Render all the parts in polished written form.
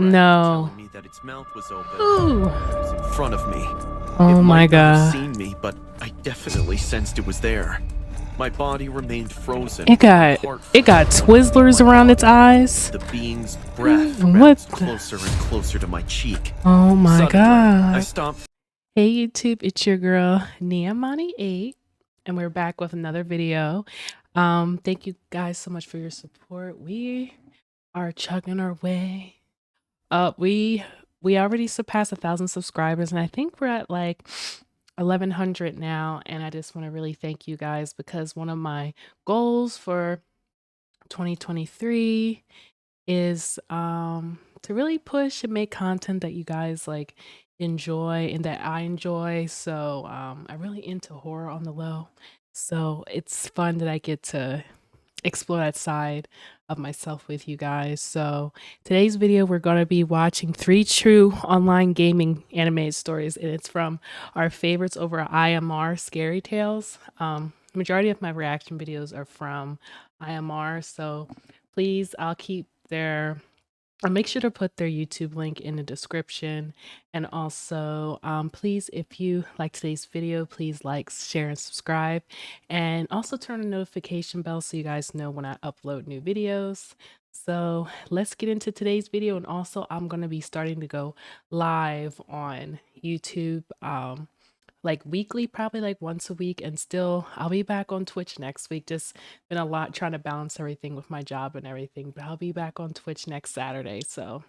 No. telling me that its mouth was open. Ooh. It was in front of me. Oh It my might not have god. seen me, but I definitely sensed it was there. My body remained frozen. It got Twizzlers around its eyes. The being's breath What bounced the- closer and closer to my cheek. Oh my Suddenly, I god. stopped. Hey YouTube, it's your girl Niamani8, and we're back with another video. Thank you guys so much for your support. We are chugging our way up. We already surpassed 1,000 subscribers, and I think we're at like 1,100 now. And I just want to really thank you guys, because one of my goals for 2023 is to really push and make content that you guys like enjoy and that I enjoy. So I'm really into horror on the low, so it's fun that I get to explore that side of myself with you guys. So today's video, we're going to be watching 3 true online gaming animated stories, and it's from our favorites over at IMR Scary Tales. Majority of my reaction videos are from IMR, so please, I'll make sure to put their YouTube link in the description. And also, please, if you like today's video, please like, share, and subscribe. And also turn on the notification bell so you guys know when I upload new videos. So let's get into today's video. And also, I'm going to be starting to go live on YouTube. Like weekly, probably like once a week, and still I'll be back on Twitch next week. Just been a lot trying to balance everything with my job and everything, but I'll be back on Twitch next Saturday. So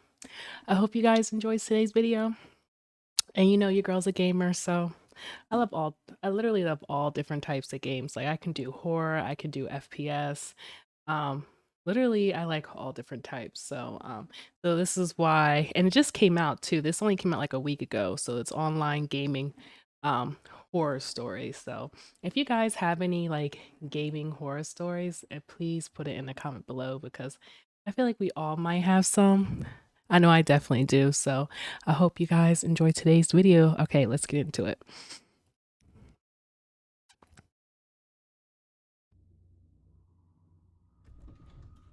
I hope you guys enjoyed today's video. And you know, your girl's a gamer, so I literally love all different types of games. Like I can do horror, I can do FPS. Literally I like all different types. So this is why, and it just came out too. This only came out like a week ago, so it's online gaming horror stories. So if you guys have any like gaming horror stories, please put it in the comment below, because I feel like we all might have some. I know I definitely do. So I hope you guys enjoy today's video. Okay, let's get into it.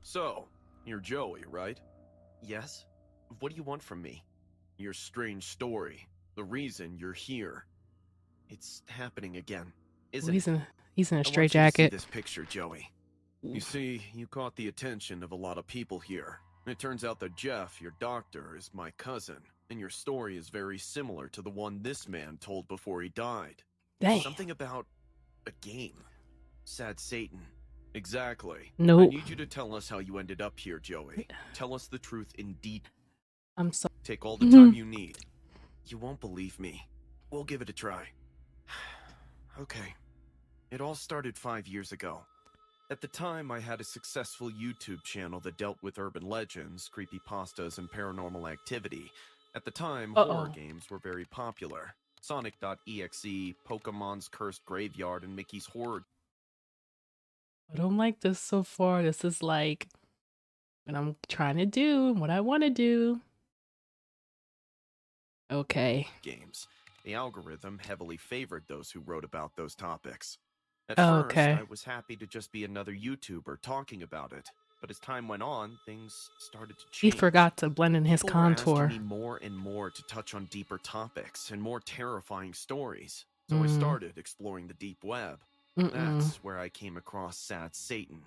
So, you're Joey, right? Yes. What do you want from me? Your strange story. The reason you're here. It's happening again, isn't it? He's in a I want you to see straitjacket. this picture, Joey. You see, you caught the attention of a lot of people here. It turns out that Jeff, your doctor, is my cousin, and your story is very similar to the one this man told before he died. Dang. Something about a game. Sad Satan. Exactly. Nope. I need you to tell us how you ended up here, Joey. Tell us the truth in detail. I'm sorry. Take all the time you need. You won't believe me. We'll give it a try. Okay. It all started 5 years ago. At the time, I had a successful YouTube channel that dealt with urban legends, creepypastas, and paranormal activity. At the time, horror games were very popular. Sonic.exe, Pokemon's Cursed Graveyard, and Mickey's Horror. I don't like this so far. This is like what I'm trying to do, what I want to do. Okay. Games. The algorithm heavily favored those who wrote about those topics. At first, Okay. I was happy to just be another YouTuber talking about it. But as time went on, things started to change. He forgot to blend in his People were contour. asking me more and more to touch on deeper topics and more terrifying stories. So I started exploring the deep web. That's where I came across Sad Satan.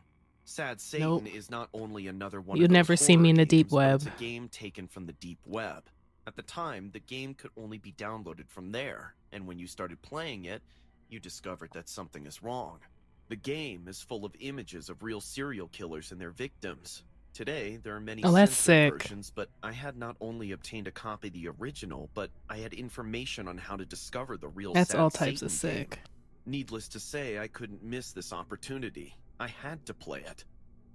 Sad Satan is not only another one You'll of those never see me in the deep games, but web. it's a game taken from the deep web. At the time, the game could only be downloaded from there, and when you started playing it, you discovered that something is wrong. The game is full of images of real serial killers and their victims. Today, there are many censored versions, but I had not only obtained a copy of the original, but I had information on how to discover the real That's Sad all types Satan of sick. game. Needless to say, I couldn't miss this opportunity. I had to play it.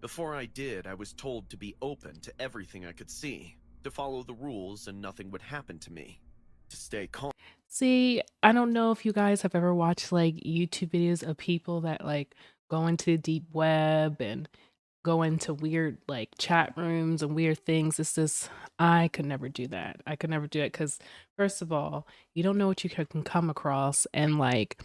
Before I did, I was told to be open to everything I could see, to follow the rules and nothing would happen to me, to stay calm. See, I don't know if you guys have ever watched like YouTube videos of people that like go into the deep web and go into weird like chat rooms and weird things. It's just, I could never do that. I could never do it because first of all, you don't know what you can come across, and like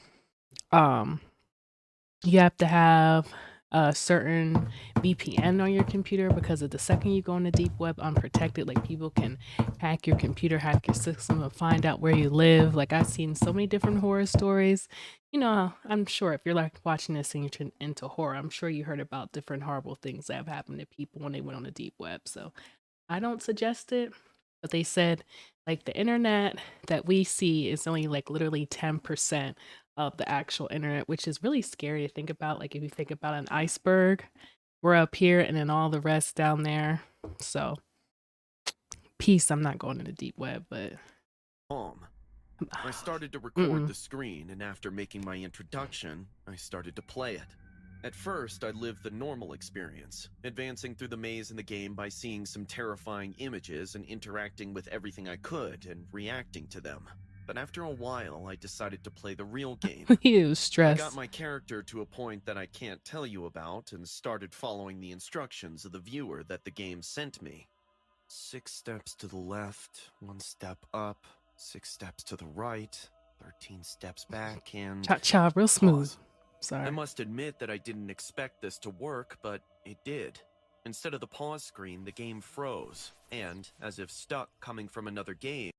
you have to have a certain VPN on your computer, because of the second you go on the deep web unprotected, like people can hack your computer, hack your system, and find out where you live. Like I've seen so many different horror stories. You know, I'm sure if you're like watching this and you're into horror, I'm sure you heard about different horrible things that have happened to people when they went on the deep web. So I don't suggest it, but they said like the internet that we see is only like literally 10% of the actual internet, which is really scary to think about. Like if you think about an iceberg, we're up here and then all the rest down there. So peace, I'm not going to the deep web, but I started to record mm-mm. the screen, and after making my introduction, I started to play it. At first, I lived the normal experience, advancing through the maze in the game by seeing some terrifying images and interacting with everything I could and reacting to them. But after a while, I decided to play the real game. He was I got stressed. my character to a point that I can't tell you about and started following the instructions of the viewer that the game sent me. 6 steps to the left, 1 step up, 6 steps to the right, 13 steps back, and Cha cha, real smooth. pause. Sorry. I must admit that I didn't expect this to work, but it did. Instead of the pause screen, the game froze, and, as if stuck coming from another game,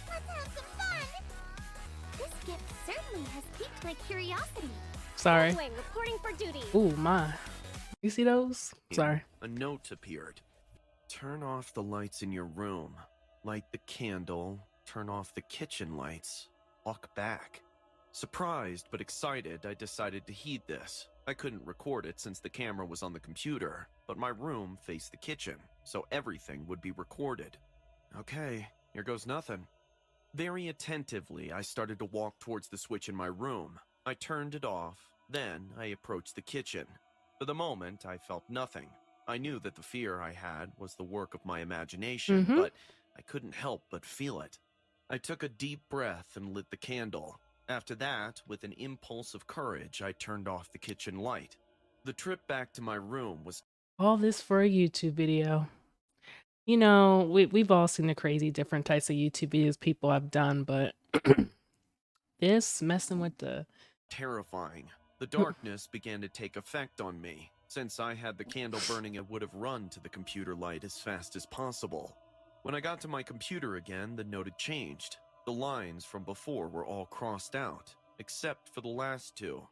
Let's have some fun! This gift certainly has piqued my curiosity. Sorry. Wing reporting for duty. Oh my. You see those? Sorry. a note appeared. Turn off the lights in your room. Light the candle. Turn off the kitchen lights. Walk back. Surprised but excited, I decided to heed this. I couldn't record it since the camera was on the computer, but my room faced the kitchen, so everything would be recorded. Okay, here goes nothing. Very attentively, I started to walk towards the switch in my room. I turned it off, then I approached the kitchen. For the moment, I felt nothing. I knew that the fear I had was the work of my imagination, Mm-hmm. but I couldn't help but feel it. I took a deep breath and lit the candle. After that, with an impulse of courage, I turned off the kitchen light. The trip back to my room was All this for a YouTube video. You know, we've all seen the crazy different types of YouTube videos people have done, but this messing with the terrifying. The darkness began to take effect on me. Since I had the candle burning, I would have run to the computer light as fast as possible. When I got to my computer again, the note had changed. The lines from before were all crossed out, except for the last two.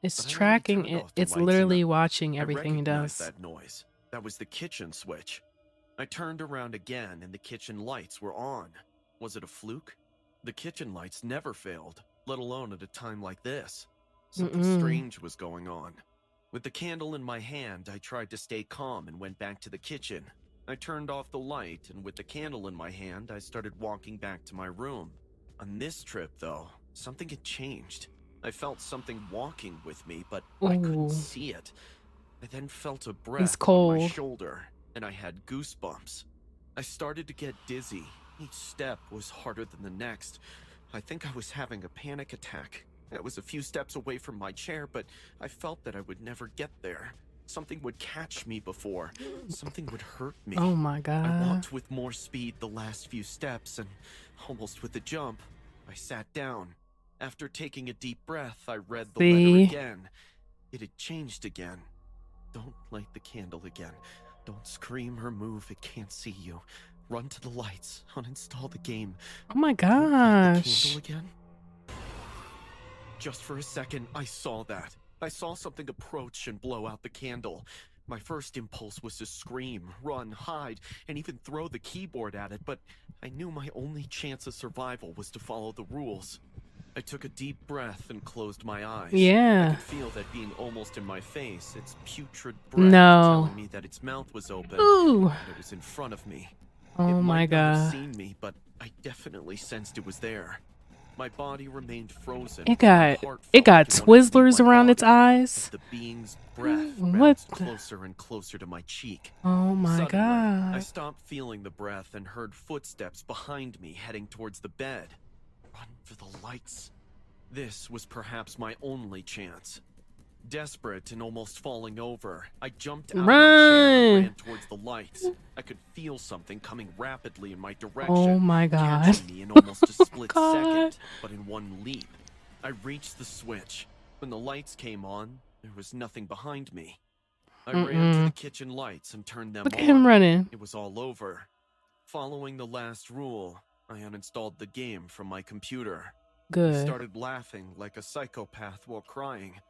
it's But I already tracking turned it. off the It's lights in literally the... watching I everything he recognized does. that noise. That was the kitchen switch. I turned around again and the kitchen lights were on. Was it a fluke? The kitchen lights never failed, let alone at a time like this. Something strange was going on. With the candle in my hand, I tried to stay calm and went back to the kitchen. I turned off the light, and with the candle in my hand, I started walking back to my room. On this trip, though, something had changed. I felt something walking with me, but I couldn't Ooh, see it. I then felt a he's breath on my cold. shoulder, and I had goosebumps. I started to get dizzy. Each step was harder than the next. I think I was having a panic attack. I was a few steps away from my chair, but I felt that I would never get there. Something would catch me before. Something would hurt me. Oh my I god. walked with more speed the last few steps, and almost with a jump, I sat down. After taking a deep breath, I read the letter See? again. It had changed again. Don't light the candle again. Don't scream or move, it can't see you. Run to the lights, uninstall the game. Oh my Don't light the gosh. candle again. Just for a second, I saw that. I saw something approach and blow out the candle. My first impulse was to scream, run, hide, and even throw the keyboard at it, but I knew my only chance of survival was to follow the rules. I took a deep breath and closed my eyes. I Yeah. could feel that being almost in my face, its putrid breath No. telling me that its mouth was open, Ooh. and it was in front of me. Oh It my might not have god. seen me, but I definitely sensed it was there. My body remained frozen. It My got heart it felt got like it wanted to leave Twizzlers my around its body, eyes. as the being's breath What bounced the? closer and closer to my cheek. Oh my Suddenly, I god. stopped feeling the breath and heard footsteps behind me heading towards the bed. Run for the lights. This was perhaps my only chance. Desperate and almost falling over, I jumped out of my chair and Run. ran towards the lights. I could feel something coming rapidly in my Oh direction, my god. catching me in almost a split God. second, but in one leap. I reached the switch. When the lights came on, there was nothing behind me. I ran to the kitchen lights and turned them Look on. at him running. It was all over. Following the last rule, I uninstalled the game from my computer. I Good. started laughing like a psychopath while crying.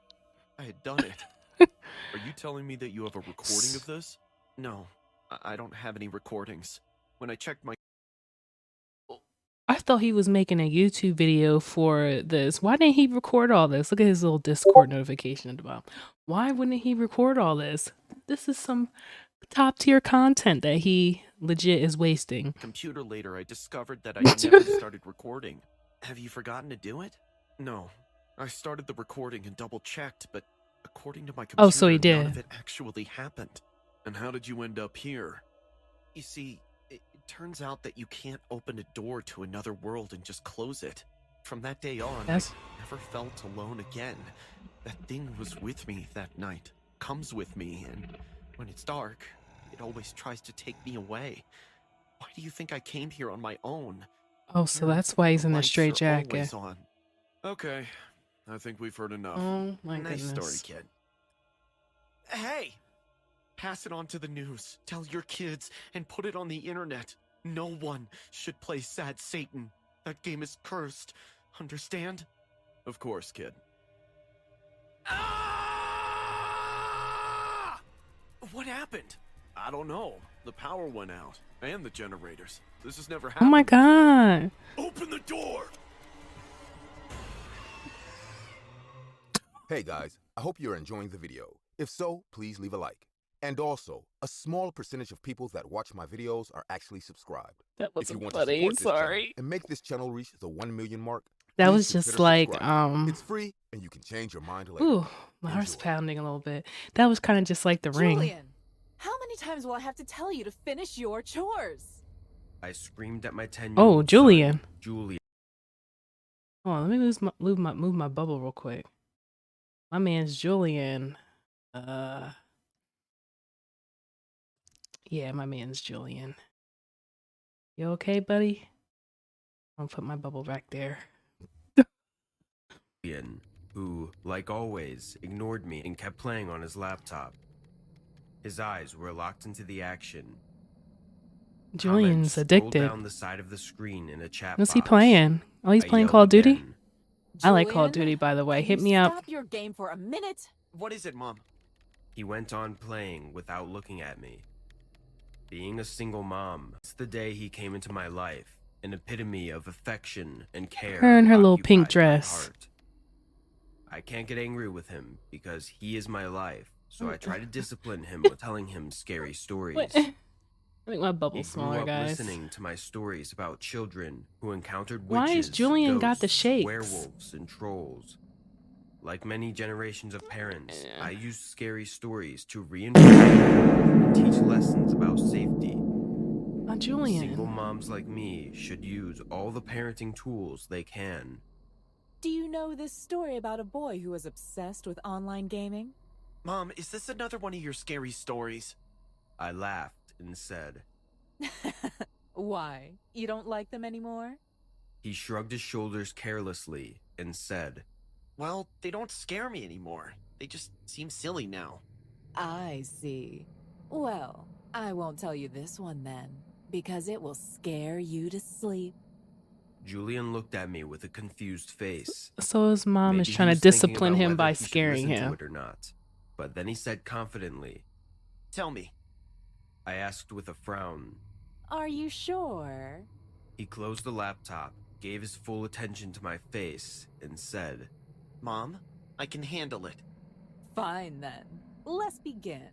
I had done it. Are you telling me that you have a recording of this? No, I don't have any recordings. When I checked my... I thought he was making a YouTube video for this. Why didn't he record all this? Look at his little Discord notification at the bottom. Why wouldn't he record all this? This is some top tier content that he legit is wasting. computer later, I discovered that I never started recording. Have you forgotten to do it? No. I started the recording and double-checked, but according to my computer, Oh, so he none of did. it actually happened. And how did you end up here? You see, it turns out that you can't open a door to another world and just close it. From that day on, Yes. I never felt alone again. That thing was with me that night, comes with me, and when it's dark, it always tries to take me away. Why do you think I came here on my own? Oh, so Here, that's why he's the in a lights straight are jacket. always on. Okay, I think we've heard enough. Oh my Nice story, goodness. kid. Hey! Pass it on to the news. Tell your kids and put it on the internet. No one should play Sad Satan. That game is cursed. Understand? Of course, kid. Ah! What happened? I don't know. The power went out. And the generators. This has never Oh happened my before. god. Open the door! Hey guys, I hope you're enjoying the video. If so, please leave a like. And also, a small percentage of people that watch my videos are actually subscribed. That If you wasn't want funny. to support this channel Sorry. and make this channel reach the 1 million mark, That please was just consider like subscribing. It's free and you can change your mind later. ooh, my heart's Enjoy. pounding a little bit. That was kind of just like The Ring. Julian, how many times will I have to tell you to finish your chores? I screamed at my 10-year-old Oh, son, Julian. Julian. Hold on, let me move my bubble real quick. My man's Julian. Yeah, my man's Julian. You okay, buddy? I'll put my bubble back there. Who, like always, ignored me and kept playing on his laptop. His eyes were locked into the action. Julian's Comments scrolled addicted. down the side of the screen in a chat What's he box. playing? Oh, he's I playing yelled Call of Duty? again. I like Call of Julian, Duty, by the way. can Hit you me up. Stop your game for a minute. What is it, Mom? He went on playing without looking at me. Being a single mom, it's the day he came into my life, an epitome of affection and care. Her in her little pink occupied my dress. heart. I can't get angry with him because he is my life, so I try to discipline him with telling him scary stories. What? I think my He bubble's grew smaller, up guys. listening to my stories about children who encountered Why witches, is Julian got the ghosts, shakes? werewolves, and trolls. Like many generations of parents, Yeah. I use scary stories to reinforce and teach lessons about safety. Single Julian. moms like me should use all the parenting tools they can. Do you know this story about a boy who was obsessed with online gaming? Mom, is this another one of your scary stories? I laughed and said. Why? You don't like them anymore? He shrugged his shoulders carelessly and said, Well, they don't scare me anymore. They just seem silly now. I see. Well, I won't tell you this one then, because it will scare you to sleep. Julian looked at me with a confused face. So his mom is Maybe trying he to was thinking discipline about him whether by he should scaring listen to him. it or not. But then he said confidently. Tell me. I asked with a frown. Are you sure? He closed the laptop, gave his full attention to my face, and said, Mom, I can handle it. Fine then. Let's begin.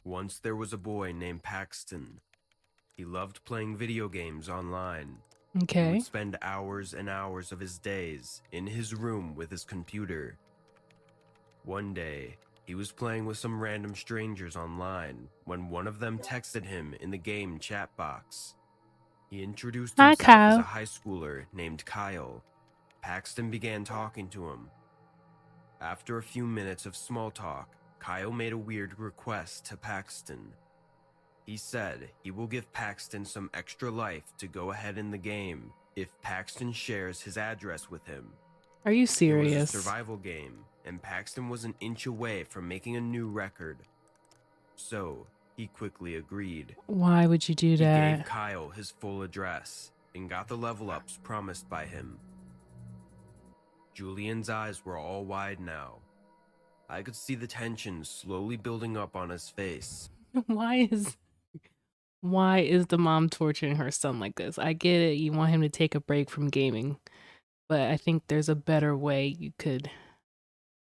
Once there was a boy named Paxton. He loved playing video games online. He Okay. would spend hours and hours of his days in his room with his computer. One day, he was playing with some random strangers online when one of them texted him in the game chat box. He introduced Hi, himself Kyle. as a high schooler named Kyle. Paxton began talking to him. After a few minutes of small talk, Kyle made a weird request to Paxton. He said he will give Paxton some extra life to go ahead in the game if Paxton shares his address with him. Are you It was a serious? survival game, and Paxton was an inch away from making a new record. So, he quickly agreed. Why would you do He gave that? Kyle his full address and got the level ups promised by him. Julian's eyes were all wide now. I could see the tension slowly building up on his face. Why is the mom torturing her son like this? I get it, you want him to take a break from gaming, but I think there's a better way you could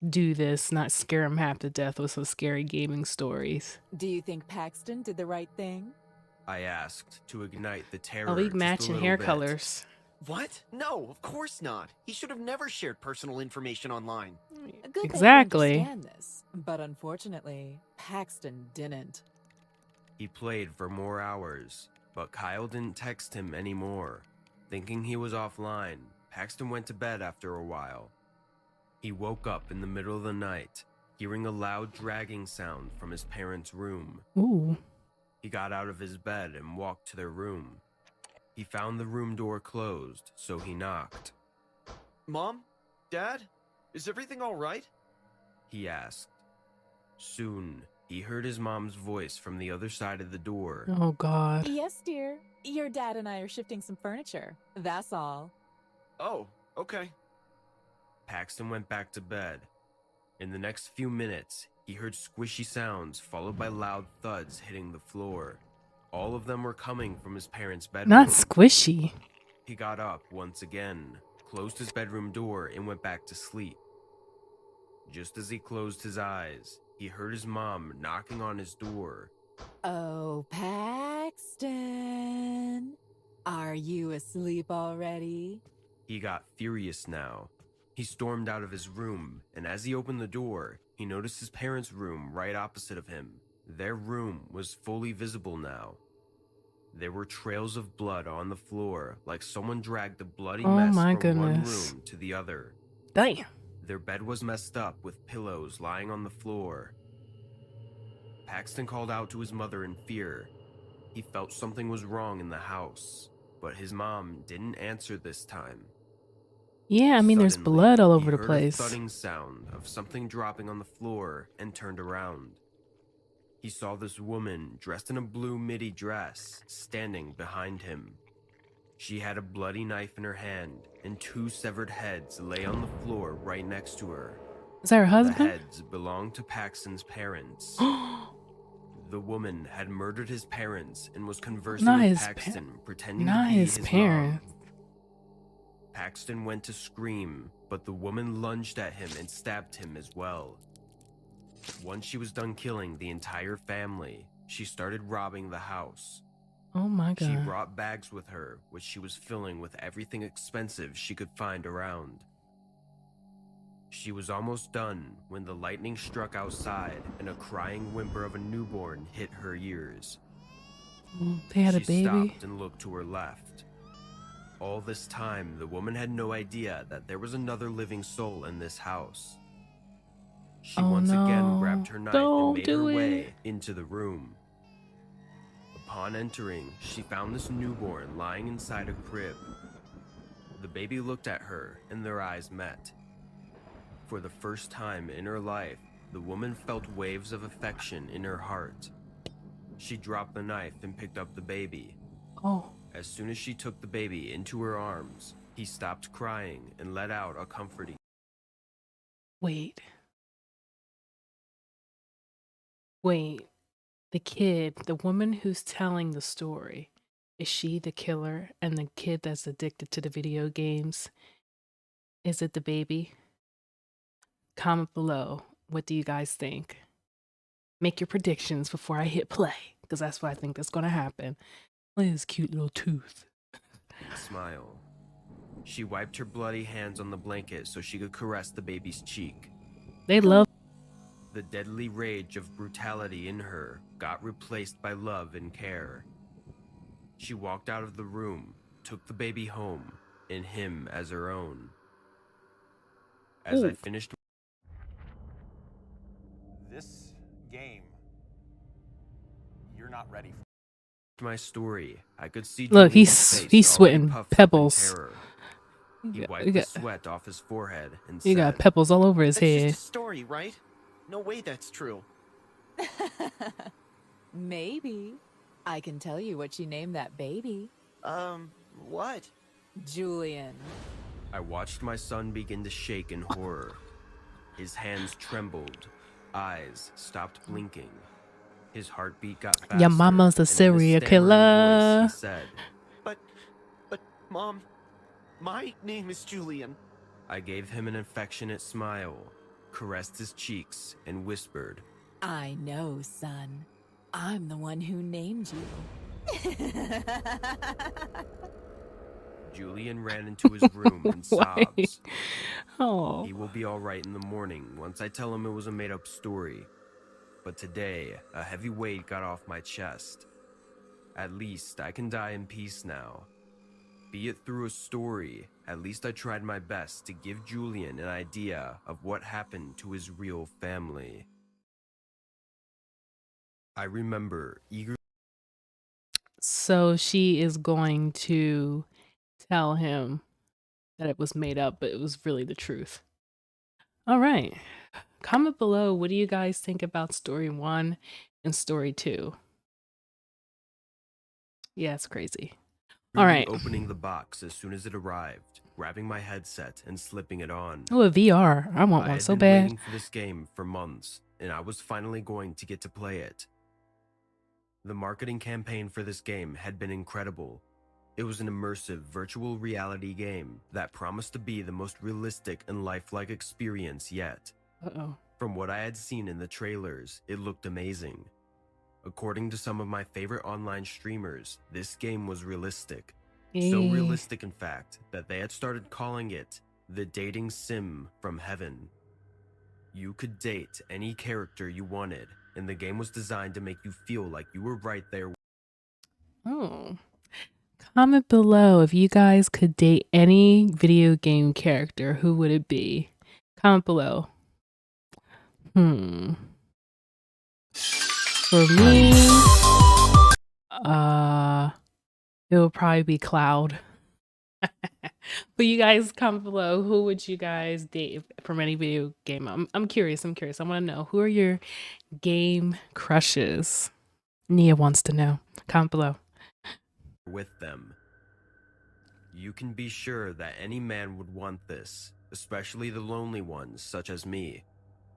do this, not scare him half to death with some scary gaming stories. Do you think Paxton did the right thing? I asked to ignite the A terror league just a matching little hair bit. colors. What? No, of course not. He should have never shared personal information online. Good Exactly. that you understand this, but unfortunately, Paxton didn't. He played for more hours, but Kyle didn't text him anymore. Thinking he was offline, Paxton went to bed after a while. He woke up in the middle of the night, hearing a loud dragging sound from his parents' room. Ooh. He got out of his bed and walked to their room. He found the room door closed, so he knocked. Mom? Dad? Is everything all right? He asked. Soon, he heard his mom's voice from the other side of the door. Oh God. Yes, dear. Your dad and I are shifting some furniture. That's all. Oh, okay. Paxton went back to bed. In the next few minutes, he heard squishy sounds followed by loud thuds hitting the floor. All of them were coming from his parents' bedroom. Not squishy. He got up once again, closed his bedroom door, and went back to sleep. Just as he closed his eyes, he heard his mom knocking on his door. Oh, Paxton. Are you asleep already? He got furious now. He stormed out of his room, and as he opened the door, he noticed his parents' room right opposite of him. Their room was fully visible now. There were trails of blood on the floor, like someone dragged a bloody Oh mess my from one goodness. room to the other. Damn. Their bed was messed up with pillows lying on the floor. Paxton called out to his mother in fear. He felt something was wrong in the house, but his mom didn't answer this time. Yeah, I mean, there's Suddenly, blood all over he the heard place. a thudding sound of something dropping on the floor and turned around. He saw this woman dressed in a blue midi dress standing behind him. She had a bloody knife in her hand, and two severed heads lay on the floor right next to her. Is that her The husband? heads belonged to Paxton's parents. The woman had murdered his parents and was conversing Not with his Paxton, pretending not to be his his parents. mom. Paxton went to scream, but the woman lunged at him and stabbed him as well. Once she was done killing the entire family, she started robbing the house. Oh my She God. brought bags with her, which she was filling with everything expensive she could find around. She was almost done when the lightning struck outside and a crying whimper of a newborn hit her ears. They had a She baby. stopped and looked to her left. All this time, the woman had no idea that there was another living soul in this house. She Oh, once again no. grabbed her knife Don't and made her do it. way into the room. Upon entering, she found this newborn lying inside a crib. The baby looked at her, and their eyes met. For the first time in her life, the woman felt waves of affection in her heart. She dropped the knife and picked up the baby. Oh. As soon as she took the baby into her arms, he stopped crying and let out a comforting. Wait. Wait. The kid, the woman who's telling the story, is she the killer? And the kid that's addicted to the video games, is it the baby? Comment below. What do you guys think? Make your predictions before I hit play, because that's what I think that's going to happen. Look at his cute little tooth. Smile. She wiped her bloody hands on the blanket so she could caress the baby's cheek. They love. The deadly rage of brutality in her got replaced by love and care. She walked out of the room, took the baby home, and him as her own. As I Ooh. finished This game, you're not ready for. my story, I could see Look, Julian's face he's already sweating puffed up in pebbles. terror. He You wiped the got, sweat off his forehead and you got said, pebbles all over his That's just a head. story, right? No way that's true. Maybe. I can tell you what you named that baby. What? Julian. I watched my son begin to shake in horror. His hands trembled, eyes stopped blinking. His heartbeat got faster, Your mama's a and in a serial stammering voice, he killer. said, But, Mom, my name is Julian. I gave him an affectionate smile, caressed his cheeks, and whispered, I know, son. I'm the one who named you. Julian ran into his room in Why? sobs. Oh. He will be all right in the morning once I tell him it was a made-up story. But today, a heavy weight got off my chest. At least I can die in peace now. Be it through a story, at least I tried my best to give Julian an idea of what happened to his real family. I remember eagerly. So she is going to tell him that it was made up, but it was really the truth. All right. Comment below, what do you guys think about story 1 and story 2? Yeah, it's crazy. All right. Opening the box as soon as it arrived, grabbing my headset and slipping it on. Oh, a VR. I want I one had so been bad. waiting for this game for months, and I was finally going to get to play it. The marketing campaign for this game had been incredible. It was an immersive virtual reality game that promised to be the most realistic and lifelike experience yet. Uh-oh. From what I had seen in the trailers, it looked amazing. According to some of my favorite online streamers, this game was realistic. So realistic, in fact, that they had started calling it the dating sim from heaven. You could date any character you wanted, and the game was designed to make you feel like you were right there. Oh. Comment below if you guys could date any video game character, who would it be? Comment below. For me, it would probably be Cloud. But you guys comment below, who would you guys date from any video game? I'm curious. I want to know, who are your game crushes? Nia wants to know. Comment below. With them. You can be sure that any man would want this, especially the lonely ones such as me.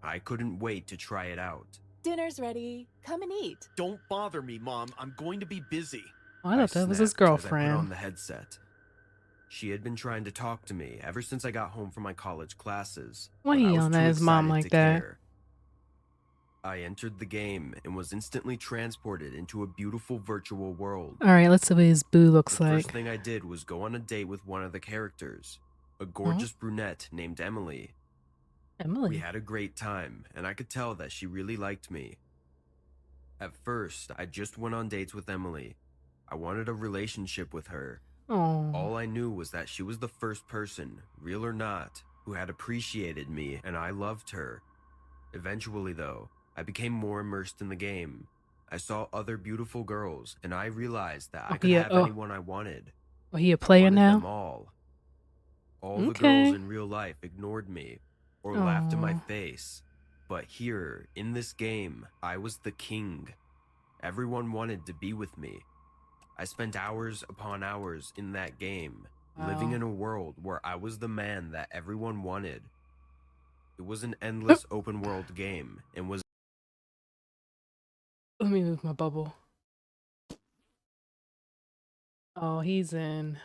I couldn't wait to try it out. Dinner's ready. Come and eat. Don't bother me, Mom. I'm going to be busy. Oh, I thought that was his snapped as I put on girlfriend. the headset. She had been trying to talk to me ever since I got home from my college classes. Why but he I was yelling too at his mom excited like to that? care. I entered the game and was instantly transported into a beautiful virtual world. All right, let's see what his boo looks The like. first thing I did was go on a date with one of the characters, a gorgeous brunette named Emily. Emily. We had a great time, and I could tell that she really liked me. At first, I just went on dates with Emily. I wanted a relationship with her. Oh. All I knew was that she was the first person, real or not, who had appreciated me, and I loved her. Eventually, though, I became more immersed in the game. I saw other beautiful girls, and I realized that I could have anyone I wanted. Oh, he a player wanted now? them all. All the girls in real life ignored me or laughed in my face. But here, in this game, I was the king. Everyone wanted to be with me. I spent hours upon hours in that game, living in a world where I was the man that everyone wanted. It was an endless open world game and was... Let me move my bubble. Oh, he's in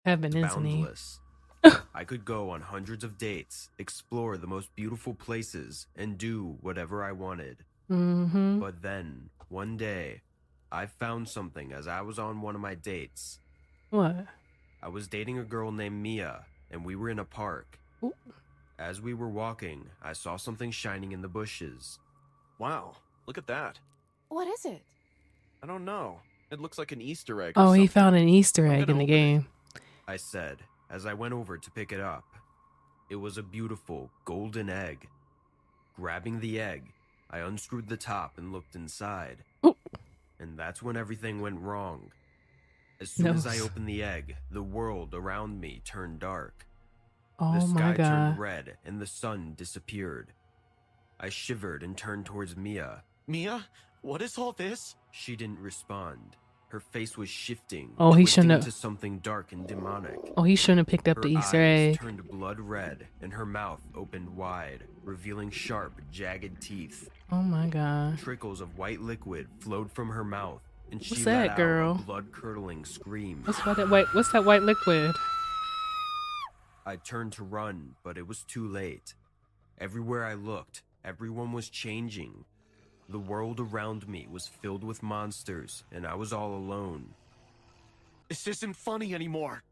heaven, isn't he? boundless. I could go on hundreds of dates, explore the most beautiful places, and do whatever I wanted. But then, one day, I found something as I was on one of my dates. What? I was dating a girl named Mia, and we were in a park. Ooh. As we were walking, I saw something shining in the bushes. Wow, look at that. What is it? I don't know. It looks like an Easter egg. Oh, or he something. found an Easter I'm egg gonna in the open it. game. I said, as I went over to pick it up. It was a beautiful golden egg. Grabbing the egg, I unscrewed the top and looked inside. Ooh. And that's when everything went wrong. As soon as I Nose. opened the egg, the world around me turned dark. The Oh my sky turned god. red and the sun disappeared. I shivered and turned towards Mia. Mia, what is all this? She didn't respond. Her face was shifting, Oh, he twisting shouldn't into have. something dark and demonic. Oh, he shouldn't have picked up Her the Easter eyes egg. turned blood red and her mouth opened wide, revealing sharp, jagged teeth. Oh my god. Trickles of white liquid flowed from her mouth, and she What's let that, out girl? a blood-curdling scream. What's that white liquid? I turned to run, but it was too late. Everywhere I looked, everyone was changing. The world around me was filled with monsters, and I was all alone. This isn't funny anymore.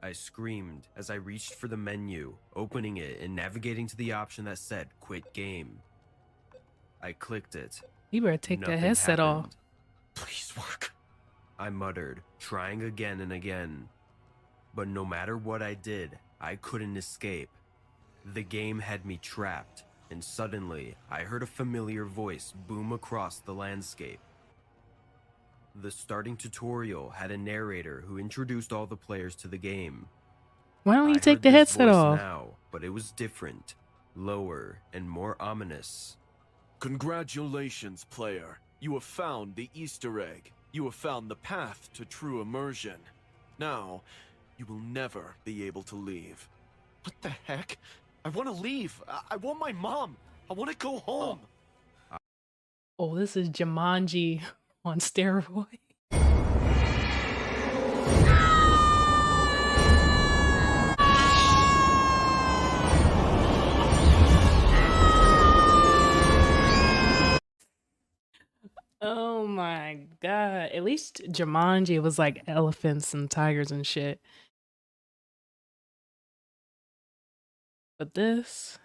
I screamed as I reached for the menu, opening it and navigating to the option that said Quit Game. I clicked it. You better take that Nothing headset off. happened. Please work. I muttered, trying again and again. But no matter what I did, I couldn't escape. The game had me trapped, and suddenly I heard a familiar voice boom across the landscape. The starting tutorial had a narrator who introduced all the players to the game. Why don't you I take heard the this headset voice off? now, but it was different, lower, and more ominous. Congratulations, player. You have found the Easter egg. You have found the path to true immersion. Now, you will never be able to leave. What the heck? I want to leave. I want my mom. I want to go home. Oh, this is Jumanji on steroids. Oh my god. At least Jumanji was like elephants and tigers and shit. But this.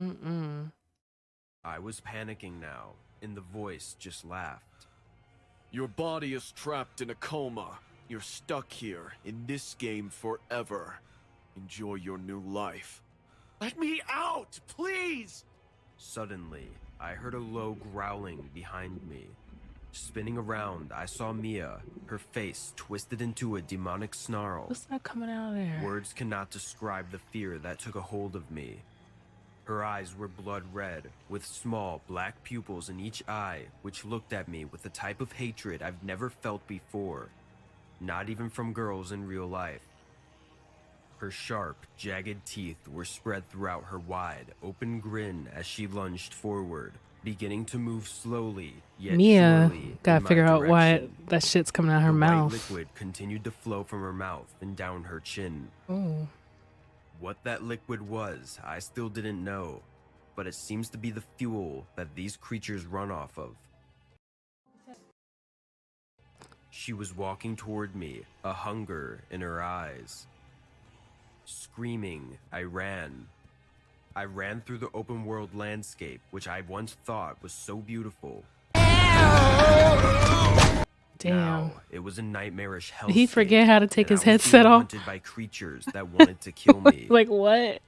Mm-mm. I was panicking now, and the voice just laughed. Your body is trapped in a coma. You're stuck here in this game forever. Enjoy your new life. Let me out, please! Suddenly, I heard a low growling behind me. Spinning around, I saw Mia, her face twisted into a demonic snarl. What's that coming out of there? Words cannot describe the fear that took a hold of me. Her eyes were blood red, with small black pupils in each eye, which looked at me with a type of hatred I've never felt before, not even from girls in real life. Her sharp, jagged teeth were spread throughout her wide, open grin as she lunged forward, beginning to move slowly, yet Mia surely gotta in my figure out why direction. that shit's coming out her The mouth. white liquid continued to flow from her mouth and down her chin. Oh. What that liquid was, I still didn't know, but it seems to be the fuel that these creatures run off of. She was walking toward me, a hunger in her eyes. Screaming, I ran. I ran through the open world landscape, which I once thought was so beautiful. Damn. Now, it was a nightmarish hellscape. Did he forget how to take and his I was headset being off? hunted by creatures that wanted to kill me. Like what?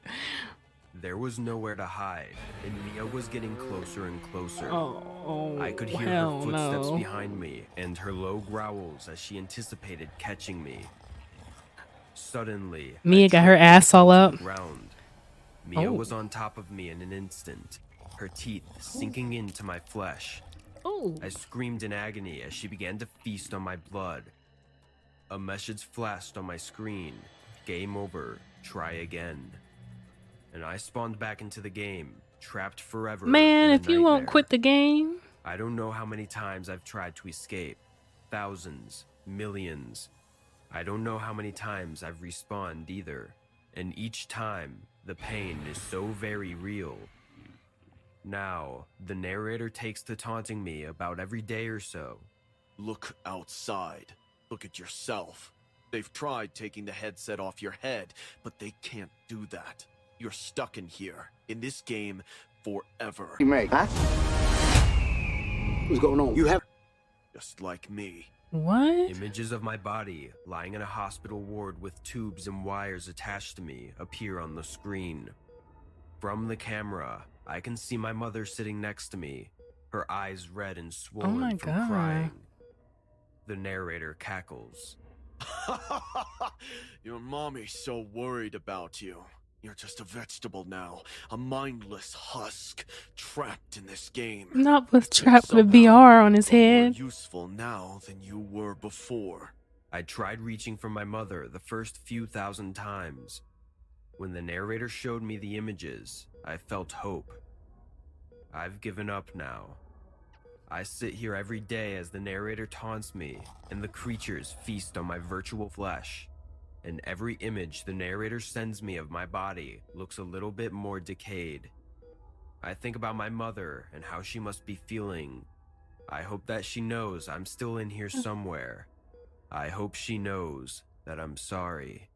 There was nowhere to hide, and Mia was getting closer and closer. Oh, I could hear hell her footsteps no. behind me and her low growls as she anticipated catching me. Suddenly, Mia I got her tripped ass and all fell up. to the ground. Mia Oh. was on top of me in an instant, her teeth sinking into my flesh. Oh. I screamed in agony as she began to feast on my blood. A message flashed on my screen. Game over. Try again. And I spawned back into the game, trapped forever. Man, in a if you won't nightmare. quit the game. I don't know how many times I've tried to escape. Thousands, millions. I don't know how many times I've respawned either. And each time, the pain is so very real. Now, the narrator takes to taunting me about every day or so. Look outside. Look at yourself. They've tried taking the headset off your head, but they can't do that. You're stuck in here, in this game, forever. You make, huh? What's going on? You have Just like me. What? Images of my body, lying in a hospital ward with tubes and wires attached to me, appear on the screen. From the camera, I can see my mother sitting next to me, her eyes red and swollen my from God. crying. The narrator cackles. Your mommy's so worried about you. You're just a vegetable now, a mindless husk, trapped in this game. Not with Yet trapped with somehow, VR on his you're more head. useful now than you were before. I tried reaching for my mother the first few thousand times. When the narrator showed me the images, I felt hope. I've given up now. I sit here every day as the narrator taunts me, and the creatures feast on my virtual flesh. And every image the narrator sends me of my body looks a little bit more decayed. I think about my mother and how she must be feeling. I hope that she knows I'm still in here somewhere. I hope she knows that I'm sorry.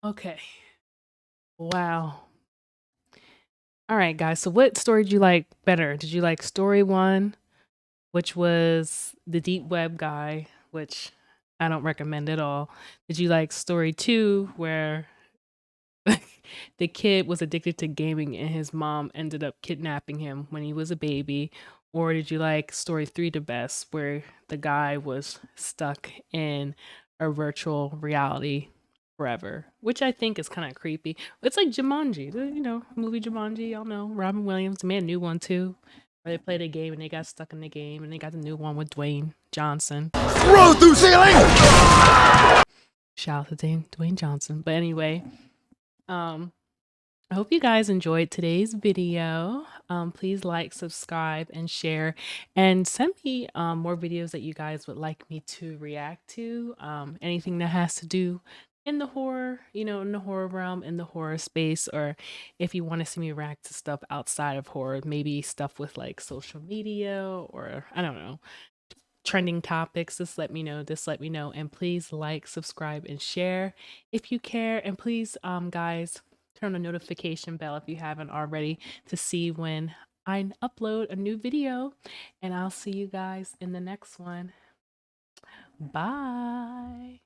Okay. Wow. All right, guys. So what story did you like better? Did you like story 1, which was the deep web guy, which I don't recommend at all? Did you like story 2, where the kid was addicted to gaming and his mom ended up kidnapping him when he was a baby? Or did you like story 3 the best, where the guy was stuck in a virtual reality forever, which I think is kind of creepy. It's like Jumanji, movie Jumanji. Y'all know Robin Williams. They made a new one too, where they played a game and they got stuck in the game, and they got the new one with Dwayne Johnson. Throw through ceiling! Shout out to Dwayne Johnson. But anyway, I hope you guys enjoyed today's video. Please like, subscribe, and share, and send me more videos that you guys would like me to react to. Anything that has to do in the horror, in the horror realm, in the horror space, or if you want to see me react to stuff outside of horror, maybe stuff with like social media, or I don't know, trending topics, just let me know. And please like, subscribe, and share if you care. And please, guys, turn on the notification bell if you haven't already, to see when I upload a new video. And I'll see you guys in the next one. Bye.